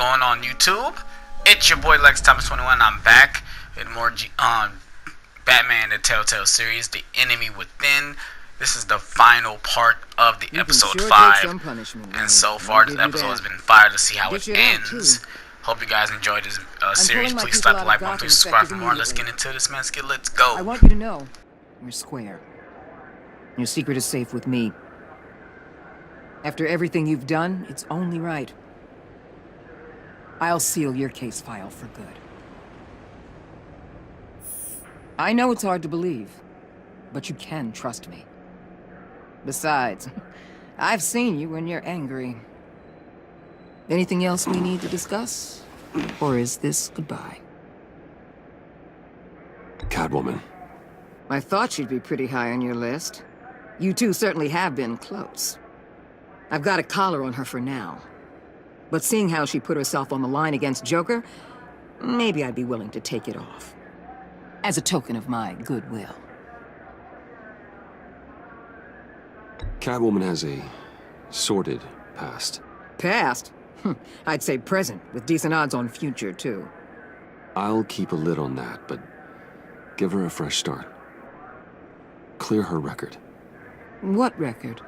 going on YouTube? It's your boy Lex Thomas 21. I'm back with more Batman the Telltale series, The Enemy Within. This is the final part of the episode 5, and so far this episode has been fire. To see how it ends. Hope you guys enjoyed this series. Please slap the like button, please subscribe for more. Let's get into this, man. Let's go. I want you to know, you're square. Your secret is safe with me. After everything you've done, it's only right. I'll seal your case file for good. I know it's hard to believe, but you can trust me. Besides, I've seen you when you're angry. Anything else we need to discuss? Or is this goodbye? Catwoman. I thought she'd be pretty high on your list. You two certainly have been close. I've got a collar on her for now. But seeing how she put herself on the line against Joker, maybe I'd be willing to take it off. As a token of my goodwill. Catwoman has a sordid past. Past? I'd say present, with decent odds on future, too. I'll keep a lid on that, but give her a fresh start. Clear her record. What record?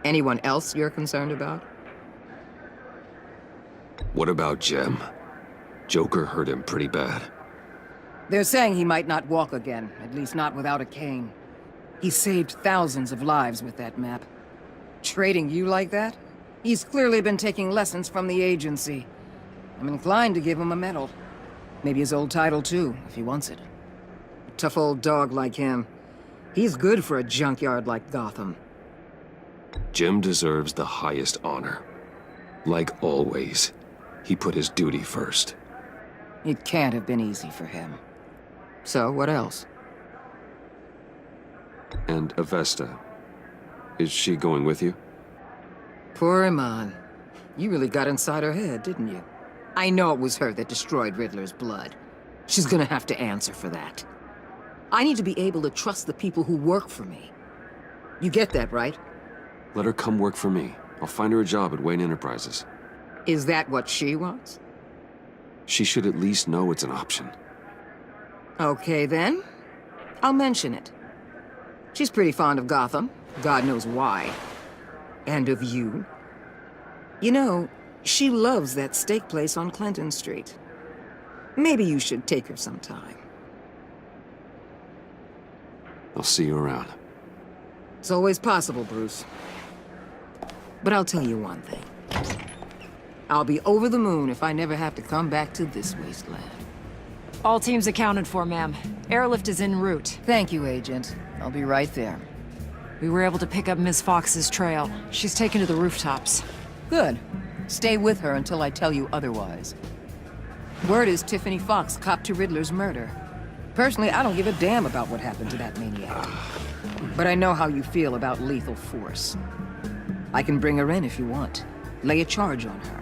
Anyone else you're concerned about? What about Jem? Joker hurt him pretty bad. They're saying he might not walk again, at least not without a cane. He saved thousands of lives with that map. Trading you like that? He's clearly been taking lessons from the agency. I'm inclined to give him a medal. Maybe his old title too, if he wants it. A tough old dog like him. He's good for a junkyard like Gotham. Jem deserves the highest honor. Like always, he put his duty first. It can't have been easy for him. So, what else? And Avesta. Is she going with you? Poor Iman. You really got inside her head, didn't you? I know it was her that destroyed Riddler's blood. She's gonna have to answer for that. I need to be able to trust the people who work for me. You get that, right? Let her come work for me. I'll find her a job at Wayne Enterprises. Is that what she wants? She should at least know it's an option. Okay, then. I'll mention it. She's pretty fond of Gotham. God knows why. And of you. You know, she loves that steak place on Clinton Street. Maybe you should take her sometime. I'll see you around. It's always possible, Bruce. But I'll tell you one thing. I'll be over the moon if I never have to come back to this wasteland. All teams accounted for, ma'am. Airlift is en route. Thank you, Agent. I'll be right there. We were able to pick up Ms. Fox's trail. She's taken to the rooftops. Good. Stay with her until I tell you otherwise. Word is Tiffany Fox copped to Riddler's murder. Personally, I don't give a damn about what happened to that maniac. But I know how you feel about lethal force. I can bring her in if you want. Lay a charge on her.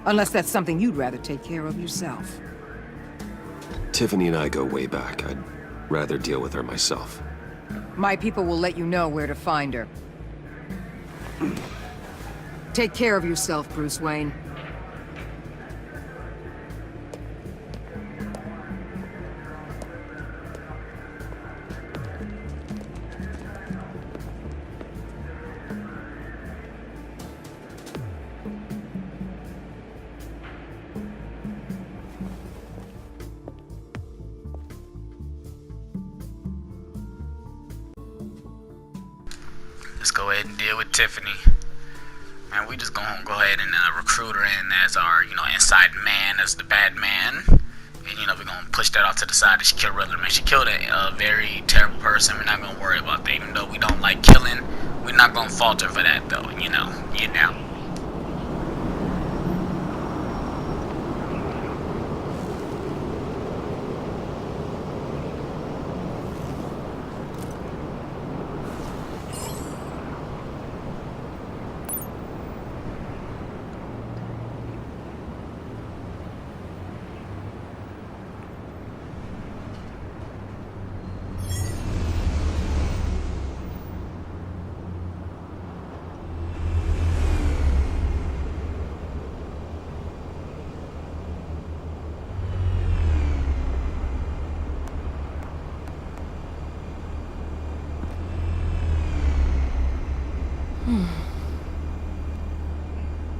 Unless that's something you'd rather take care of yourself. Tiffany and I go way back. I'd rather deal with her myself. My people will let you know where to find her. Take care of yourself, Bruce Wayne. Let's go ahead and deal with Tiffany. Man, we just gonna go ahead and recruit her in as our, inside man, as the bad man. And, we're gonna push that off to the side that she killed Riddler. Man, she killed a very terrible person. We're not gonna worry about that. Even though we don't like killing, we're not gonna falter for that, though. You know.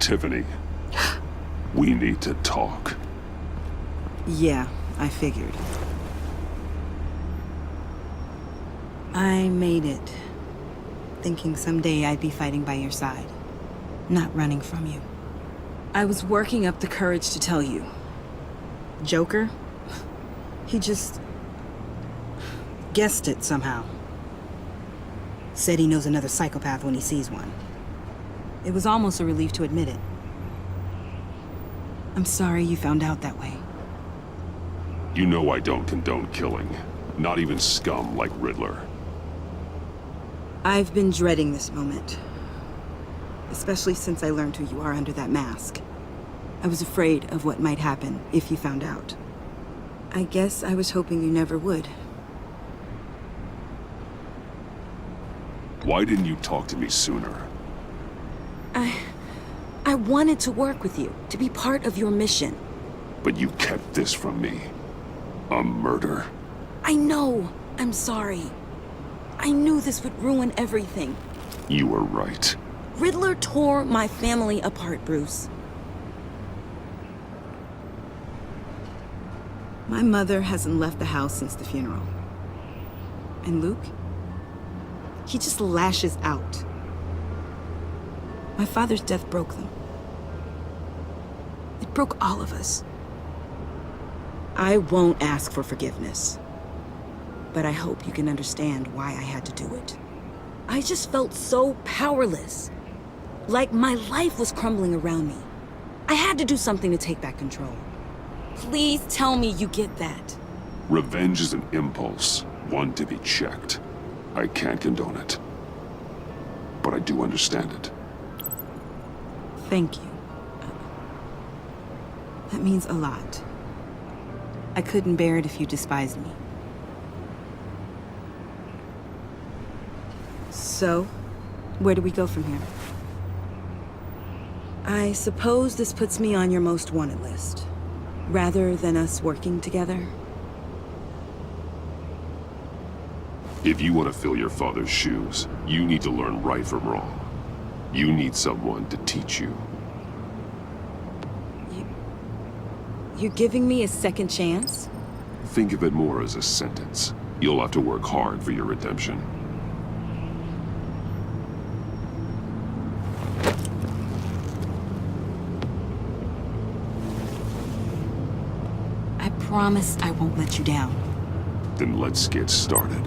Tiffany, we need to talk. Yeah, I figured. I made it. Thinking someday I'd be fighting by your side. Not running from you. I was working up the courage to tell you. Joker? He just... guessed it somehow. Said he knows another psychopath when he sees one. It was almost a relief to admit it. I'm sorry you found out that way. You know I don't condone killing. Not even scum like Riddler. I've been dreading this moment. Especially since I learned who you are under that mask. I was afraid of what might happen if you found out. I guess I was hoping you never would. Why didn't you talk to me sooner? I wanted to work with you, to be part of your mission. But you kept this from me. A murder. I know. I'm sorry. I knew this would ruin everything. You were right. Riddler tore my family apart, Bruce. My mother hasn't left the house since the funeral. And Luke? He just lashes out. My father's death broke them. It broke all of us. I won't ask for forgiveness. But I hope you can understand why I had to do it. I just felt so powerless. Like my life was crumbling around me. I had to do something to take back control. Please tell me you get that. Revenge is an impulse, one to be checked. I can't condone it. But I do understand it. Thank you. That means a lot. I couldn't bear it if you despised me. So, where do we go from here? I suppose this puts me on your most wanted list, rather than us working together. If you want to fill your father's shoes, you need to learn right from wrong. You need someone to teach you. You're giving me a second chance? Think of it more as a sentence. You'll have to work hard for your redemption. I promise I won't let you down. Then let's get started.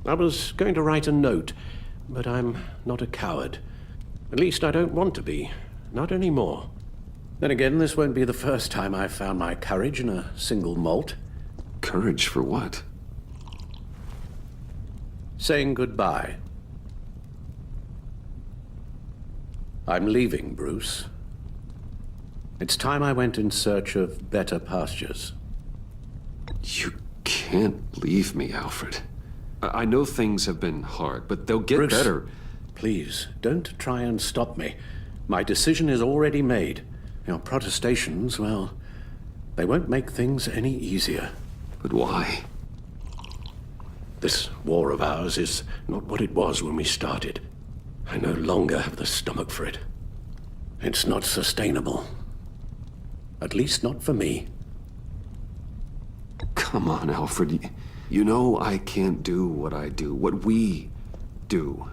I was going to write a note, but I'm not a coward. At least I don't want to be. Not anymore. Then again, this won't be the first time I've found my courage in a single malt. Courage for what? Saying goodbye. I'm leaving, Bruce. It's time I went in search of better pastures. You can't leave me, Alfred. I know things have been hard, but they'll get Bruce, better. Please, don't try and stop me. My decision is already made. Your protestations, well, they won't make things any easier. But why? This war of ours is not what it was when we started. I no longer have the stomach for it. It's not sustainable. At least not for me. Come on, Alfred. You know I can't do what I do, what we do,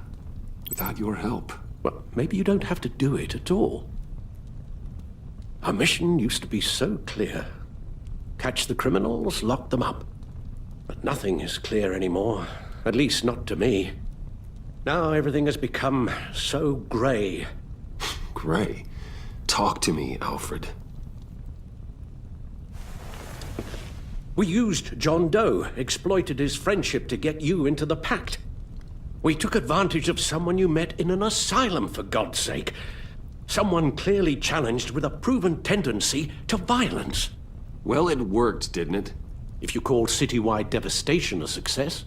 without your help. Well, maybe you don't have to do it at all. Our mission used to be so clear. Catch the criminals, lock them up. But nothing is clear anymore, at least not to me. Now everything has become so grey. Gray, talk to me, Alfred. We used John Doe, exploited his friendship to get you into the pact. We took advantage of someone you met in an asylum, for God's sake. Someone clearly challenged with a proven tendency to violence. Well, it worked, didn't it? If you call citywide devastation a success.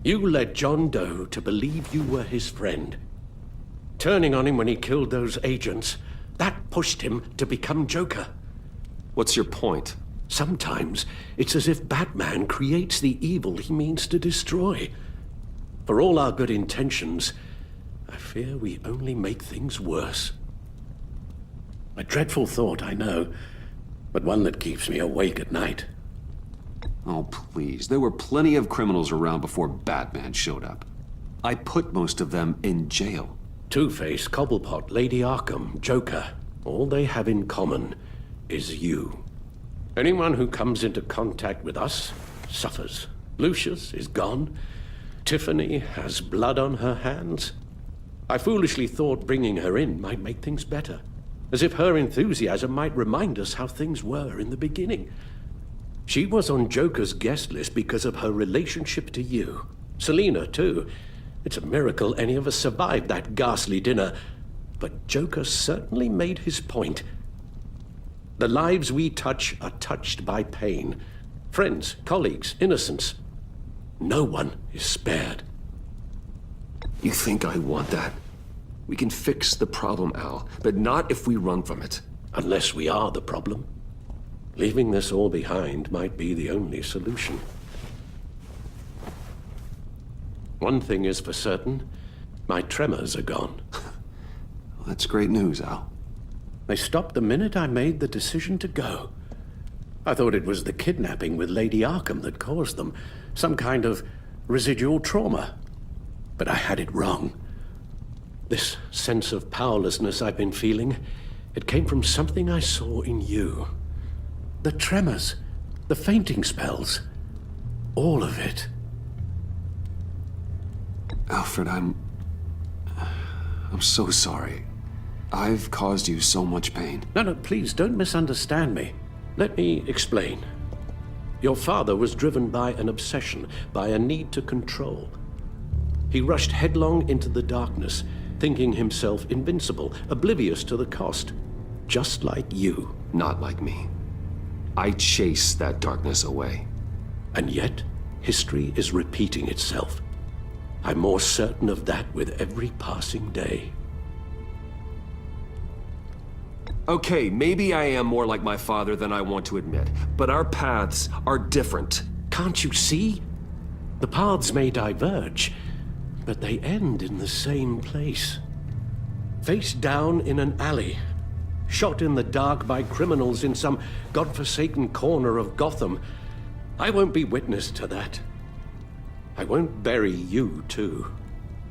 You led John Doe to believe you were his friend. Turning on him when he killed those agents, that pushed him to become Joker. What's your point? Sometimes it's as if Batman creates the evil he means to destroy. For all our good intentions, I fear we only make things worse. A dreadful thought, I know, but one that keeps me awake at night. Oh, please. There were plenty of criminals around before Batman showed up. I put most of them in jail. Two-Face, Cobblepot, Lady Arkham, Joker, all they have in common is you. Anyone who comes into contact with us suffers. Lucius is gone. Tiffany has blood on her hands. I foolishly thought bringing her in might make things better, as if her enthusiasm might remind us how things were in the beginning. She was on Joker's guest list because of her relationship to you. Selina, too. It's a miracle any of us survived that ghastly dinner. But Joker certainly made his point. The lives we touch are touched by pain. Friends, colleagues, innocents. No one is spared. You think I want that? We can fix the problem, Al, but not if we run from it. Unless we are the problem. Leaving this all behind might be the only solution. One thing is for certain, my tremors are gone. Well, that's great news, Al. They stopped the minute I made the decision to go. I thought it was the kidnapping with Lady Arkham that caused them, some kind of residual trauma. But I had it wrong. This sense of powerlessness I've been feeling, it came from something I saw in you. The tremors, the fainting spells, all of it. Alfred, I'm so sorry. I've caused you so much pain. No, please don't misunderstand me. Let me explain. Your father was driven by an obsession, by a need to control. He rushed headlong into the darkness, thinking himself invincible, oblivious to the cost. Just like you. Not like me. I chase that darkness away. And yet, history is repeating itself. I'm more certain of that with every passing day. Okay, maybe I am more like my father than I want to admit, but our paths are different. Can't you see? The paths may diverge, but they end in the same place. Face down in an alley, shot in the dark by criminals in some godforsaken corner of Gotham. I won't be witness to that. I won't bury you, too.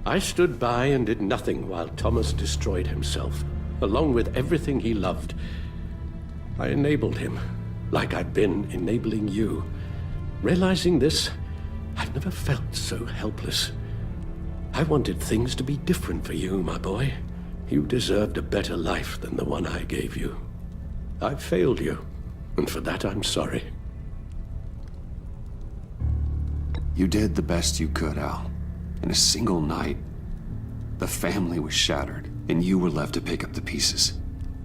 I stood by and did nothing while Thomas destroyed himself, along with everything he loved. I enabled him, like I'd been enabling you. Realizing this, I've never felt so helpless. I wanted things to be different for you, my boy. You deserved a better life than the one I gave you. I failed you, and for that I'm sorry. You did the best you could, Al. In a single night, the family was shattered, and you were left to pick up the pieces.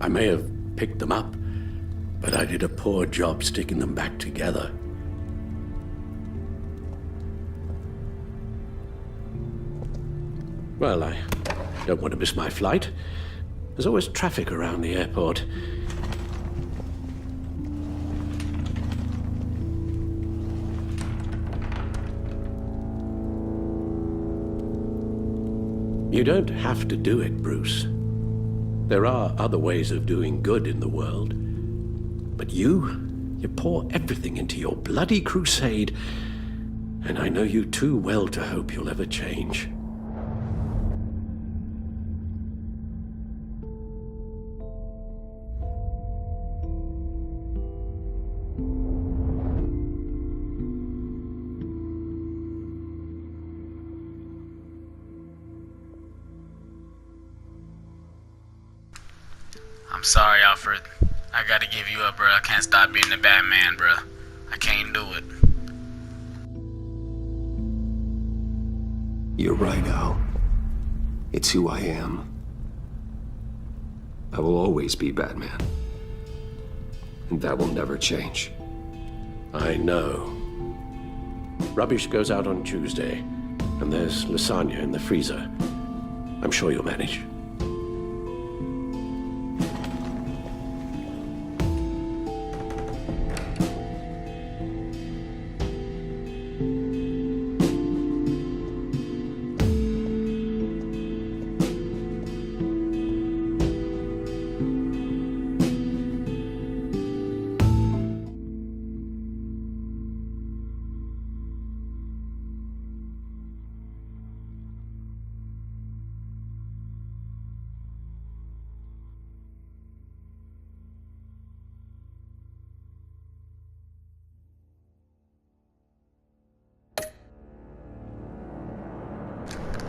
I may have picked them up, but I did a poor job sticking them back together. Well, I don't want to miss my flight. There's always traffic around the airport. You don't have to do it, Bruce. There are other ways of doing good in the world. But you pour everything into your bloody crusade, and I know you too well to hope you'll ever change. I'm sorry, Alfred. I gotta give you up, bro. I can't stop being the Batman, bro. I can't do it. You're right, Al. It's who I am. I will always be Batman. And that will never change. I know. Rubbish goes out on Tuesday, and there's lasagna in the freezer. I'm sure you'll manage.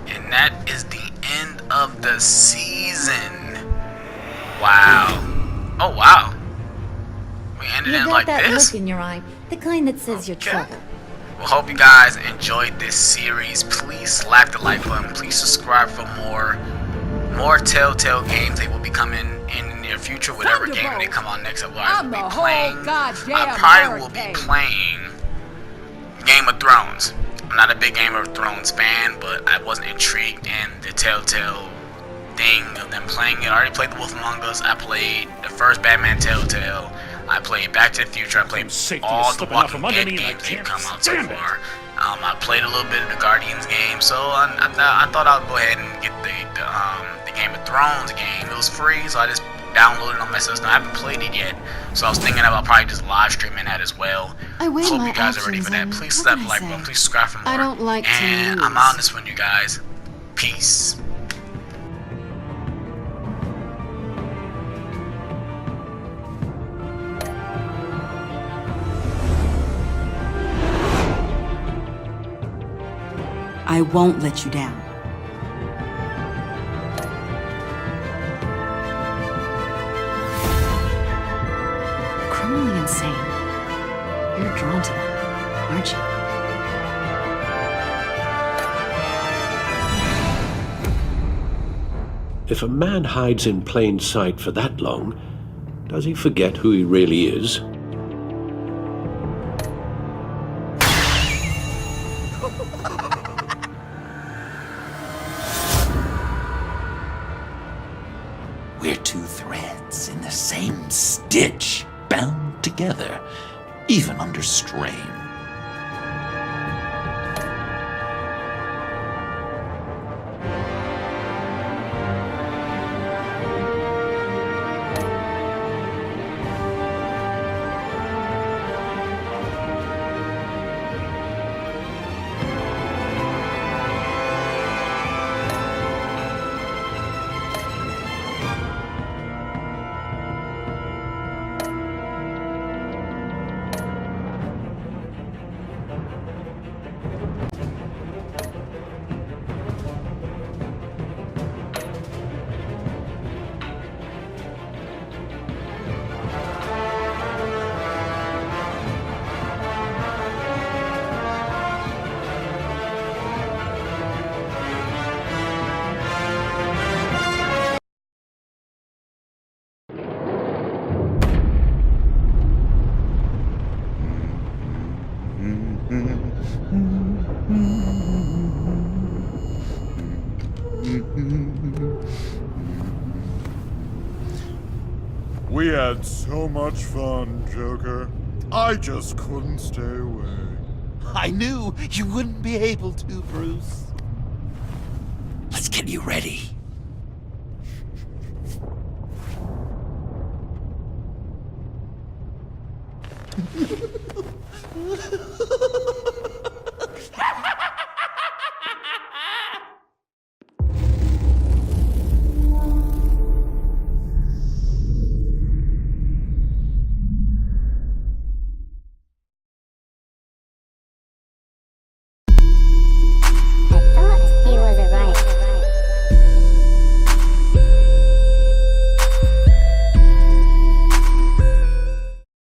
And that is the end of the season. Wow. Oh, wow. We ended You it got like that this? look in your eye, the kind that says you're trouble. Well, hope you guys enjoyed this series. Please slap the like button. Please subscribe for more Telltale games. They will be coming in the near future. Whatever game they come on next, I will be playing. I probably will be playing Game of Thrones. I'm not a big Game of Thrones fan, but I wasn't intrigued in the Telltale thing of them playing it. I already played The Wolf Among Us. I played the first Batman Telltale. I played Back to the Future. I played all the Walking Dead games they've come out so far. I played a little bit of the Guardians game, so I thought I'd go ahead and get the Game of Thrones game. It was free, so I just downloaded it on my system. I haven't played it yet, so I was thinking about probably just live streaming that as well. I weigh Hope my you guys are ready for that. options, Please what slap can the I like say? button. Please subscribe for more. I don't like to and lose. I'm out on this one, you guys. Peace. I won't let you down. Criminally insane. You're drawn to them, aren't you? If a man hides in plain sight for that long, does he forget who he really is? We're two threads in the same stitch, bound together, even under strain. We had so much fun, Joker. I just couldn't stay away. I knew you wouldn't be able to, Bruce. Let's get you ready.